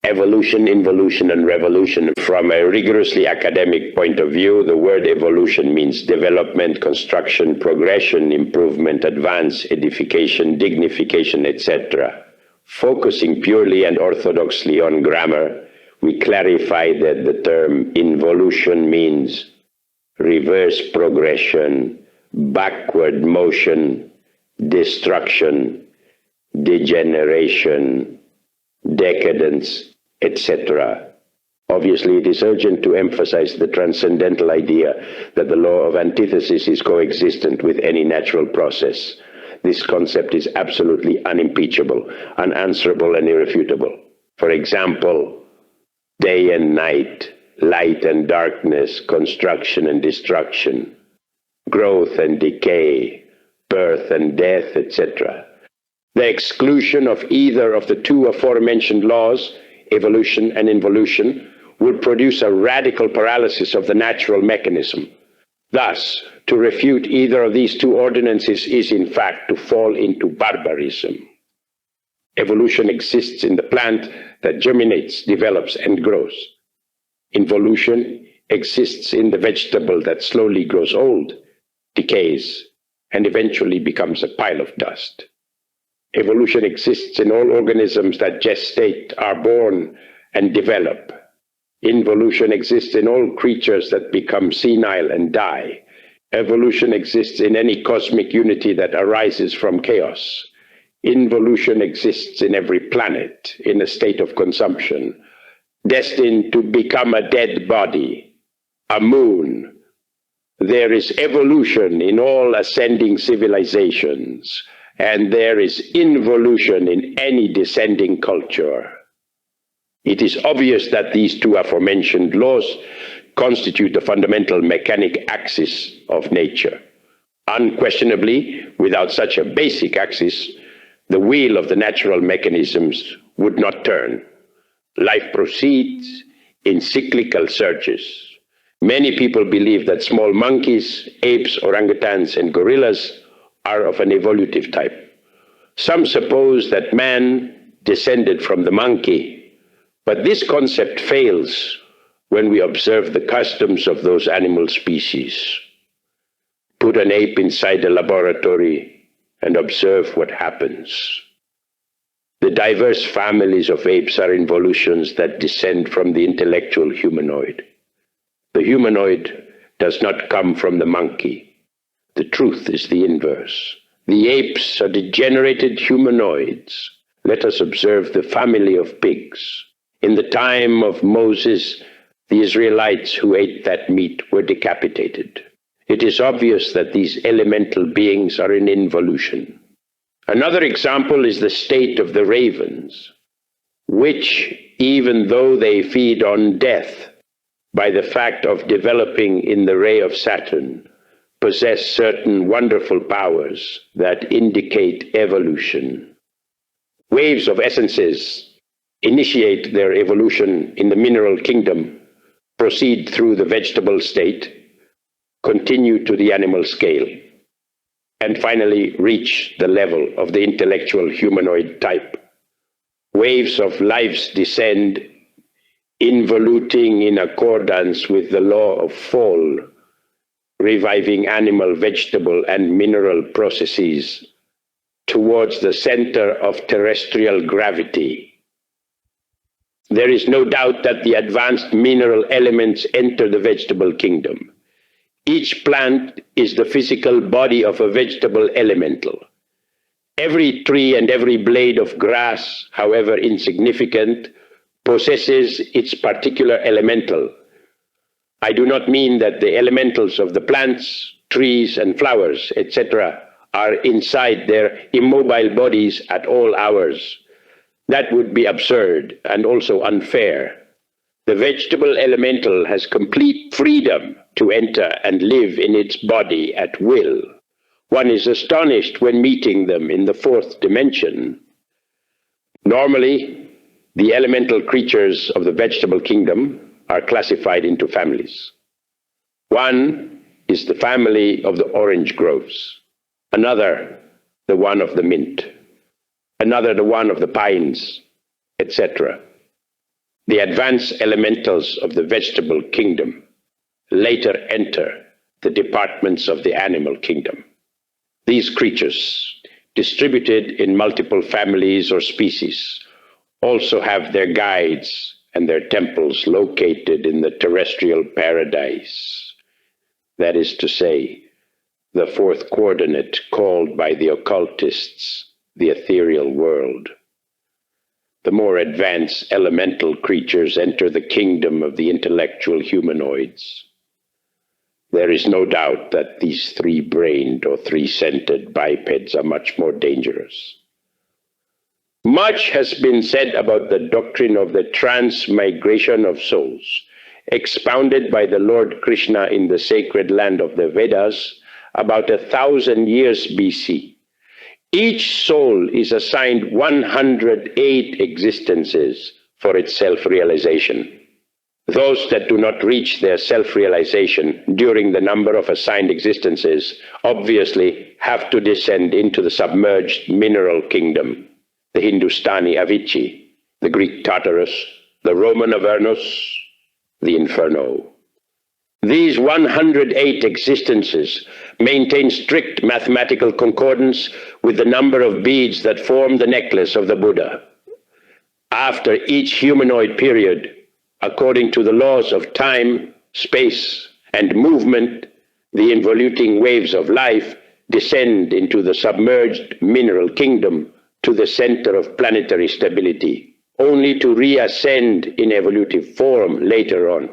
Evolution, involution, and revolution. From a rigorously academic point of view, the word evolution means development, construction, progression, improvement, advance, edification, dignification, etc. Focusing purely and orthodoxly on grammar, we clarify that the term involution means reverse progression, backward motion, destruction, degeneration, decadence, etc. Obviously, it is urgent to emphasize the transcendental idea that the law of antithesis is coexistent with any natural process. This concept is absolutely unimpeachable, unanswerable, and irrefutable. For example, day and night, light and darkness, construction and destruction, growth and decay, birth and death, etc. The exclusion of either of the two aforementioned laws, evolution and involution, would produce a radical paralysis of the natural mechanism. Thus, to refute either of these two ordinances is in fact to fall into barbarism. Evolution exists in the plant that germinates, develops, and grows. Involution exists in the vegetable that slowly grows old, decays, and eventually becomes a pile of dust. Evolution exists in all organisms that gestate, are born, and develop. Involution exists in all creatures that become senile and die. Evolution exists in any cosmic unity that arises from chaos. Involution exists in every planet in a state of consumption, destined to become a dead body, a moon. There is evolution in all ascending civilizations, and there is involution in any descending culture. It is obvious that these two aforementioned laws constitute the fundamental mechanic axis of nature. Unquestionably, without such a basic axis, the wheel of the natural mechanisms would not turn. Life proceeds in cyclical surges. Many people believe that small monkeys, apes, orangutans, and gorillas are of an evolutive type. Some suppose that man descended from the monkey, but this concept fails when we observe the customs of those animal species. Put an ape inside a laboratory and observe what happens. The diverse families of apes are involutions that descend from the intellectual humanoid. The humanoid does not come from the monkey. The truth is the inverse. The apes are degenerated humanoids. Let us observe the family of pigs. In the time of Moses, the Israelites who ate that meat were decapitated. It is obvious that these elemental beings are in involution. Another example is the state of the ravens, which, even though they feed on death, by the fact of developing in the ray of Saturn, possess certain wonderful powers that indicate evolution. Waves of essences initiate their evolution in the mineral kingdom, proceed through the vegetable state, continue to the animal scale, and finally reach the level of the intellectual humanoid type. Waves of lives descend, involuting in accordance with the law of fall, reviving animal, vegetable, and mineral processes towards the center of terrestrial gravity. There is no doubt that the advanced mineral elements enter the vegetable kingdom. Each plant is the physical body of a vegetable elemental. Every tree and every blade of grass, however insignificant, possesses its particular elemental. I do not mean that the elementals of the plants, trees, and flowers, etc., are inside their immobile bodies at all hours. That would be absurd and also unfair. The vegetable elemental has complete freedom to enter and live in its body at will. One is astonished when meeting them in the fourth dimension. Normally, the elemental creatures of the vegetable kingdom are classified into families. One is the family of the orange groves, another the one of the mint, another the one of the pines, etc. The advanced elementals of the vegetable kingdom later enter the departments of the animal kingdom. These creatures, distributed in multiple families or species, also have their guides and their temples located in the terrestrial paradise. That is to say, the fourth coordinate called by the occultists the ethereal world. The more advanced elemental creatures enter the kingdom of the intellectual humanoids. There is no doubt that these three-brained or three-centered bipeds are much more dangerous. Much has been said about the doctrine of the transmigration of souls, expounded by the Lord Krishna in the sacred land of the Vedas about 1,000 years BC. Each soul is assigned 108 existences for its self-realization. Those that do not reach their self-realization during the number of assigned existences obviously have to descend into the submerged mineral kingdom, the Hindustani Avicii, the Greek Tartarus, the Roman Avernus, the Inferno. These 108 existences maintain strict mathematical concordance with the number of beads that form the necklace of the Buddha. After each humanoid period, according to the laws of time, space, and movement, the involuting waves of life descend into the submerged mineral kingdom to the center of planetary stability, only to reascend in evolutive form later on.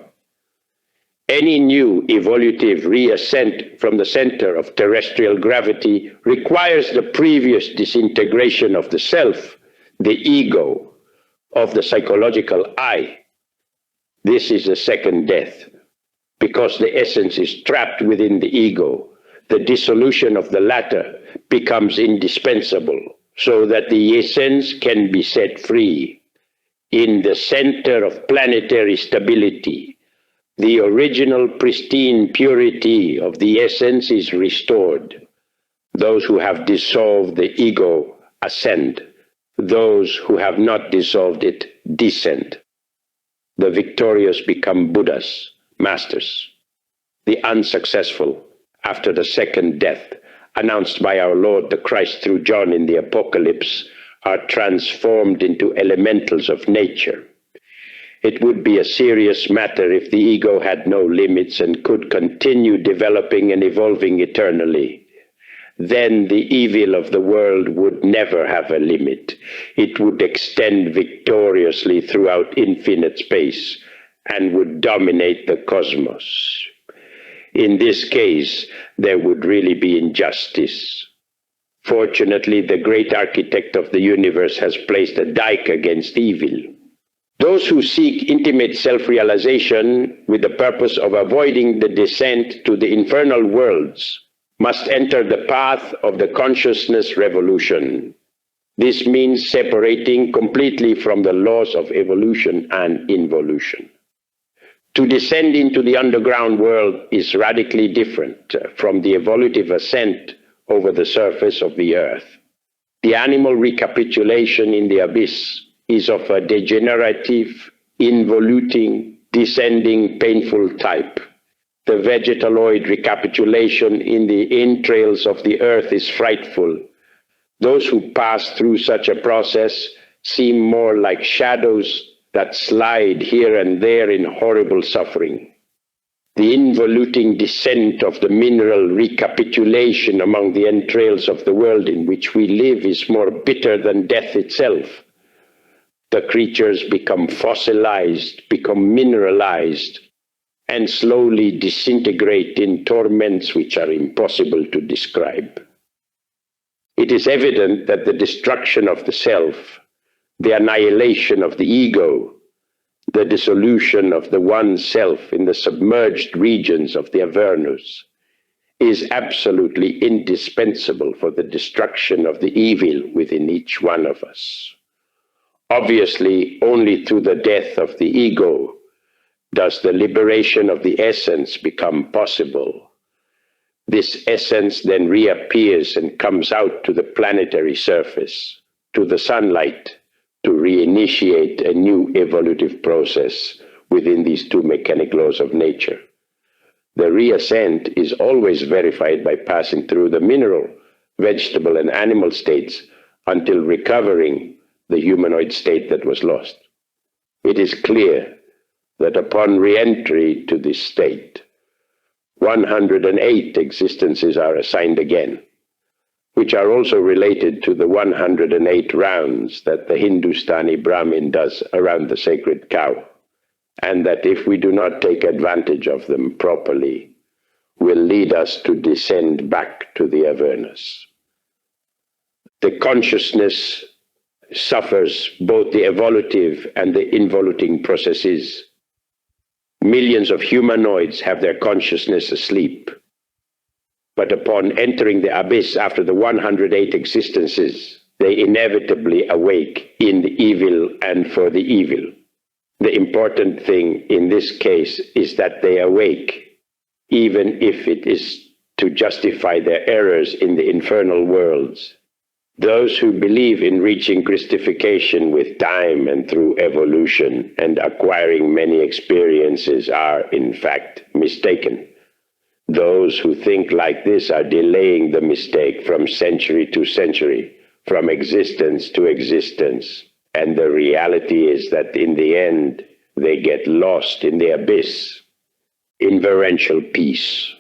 Any new evolutive reascent from the center of terrestrial gravity requires the previous disintegration of the self, the ego, of the psychological I. This is the second death. Because the essence is trapped within the ego, the dissolution of the latter becomes indispensable so that the essence can be set free. In the center of planetary stability, the original pristine purity of the essence is restored. Those who have dissolved the ego ascend. Those who have not dissolved it descend. The victorious become Buddhas, masters. The unsuccessful, after the second death, announced by our Lord the Christ through John in the Apocalypse, are transformed into elementals of nature. It would be a serious matter if the ego had no limits and could continue developing and evolving eternally. Then the evil of the world would never have a limit. It would extend victoriously throughout infinite space and would dominate the cosmos. In this case, there would really be injustice. Fortunately, the great architect of the universe has placed a dike against evil. Those who seek intimate self-realization with the purpose of avoiding the descent to the infernal worlds must enter the path of the consciousness revolution. This means separating completely from the laws of evolution and involution. To descend into the underground world is radically different from the evolutive ascent over the surface of the earth. The animal recapitulation in the abyss is of a degenerative, involuting, descending, painful type. The vegetaloid recapitulation in the entrails of the earth is frightful. Those who pass through such a process seem more like shadows that slide here and there in horrible suffering. The involuting descent of the mineral recapitulation among the entrails of the world in which we live is more bitter than death itself. The creatures become fossilized, become mineralized, and slowly disintegrate in torments which are impossible to describe. It is evident that the destruction of the self, the annihilation of the ego, the dissolution of the one self in the submerged regions of the Avernus is absolutely indispensable for the destruction of the evil within each one of us. Obviously, only through the death of the ego does the liberation of the essence become possible. This essence then reappears and comes out to the planetary surface, to the sunlight, to reinitiate a new evolutive process within these two mechanic laws of nature. The reascent is always verified by passing through the mineral, vegetable, and animal states until recovering the humanoid state that was lost. It is clear that upon re-entry to this state, 108 existences are assigned again, which are also related to the 108 rounds that the Hindustani Brahmin does around the sacred cow, and that if we do not take advantage of them properly, will lead us to descend back to the Avernus. The consciousness suffers both the evolutive and the involuting processes. Millions of humanoids have their consciousness asleep, but upon entering the abyss after the 108 existences, they inevitably awake in the evil and for the evil. The important thing in this case is that they awake, even if it is to justify their errors in the infernal worlds. Those who believe in reaching Christification with time and through evolution and acquiring many experiences are, in fact, mistaken. Those who think like this are delaying the mistake from century to century, from existence to existence. And the reality is that in the end, they get lost in the abyss. Inverential peace.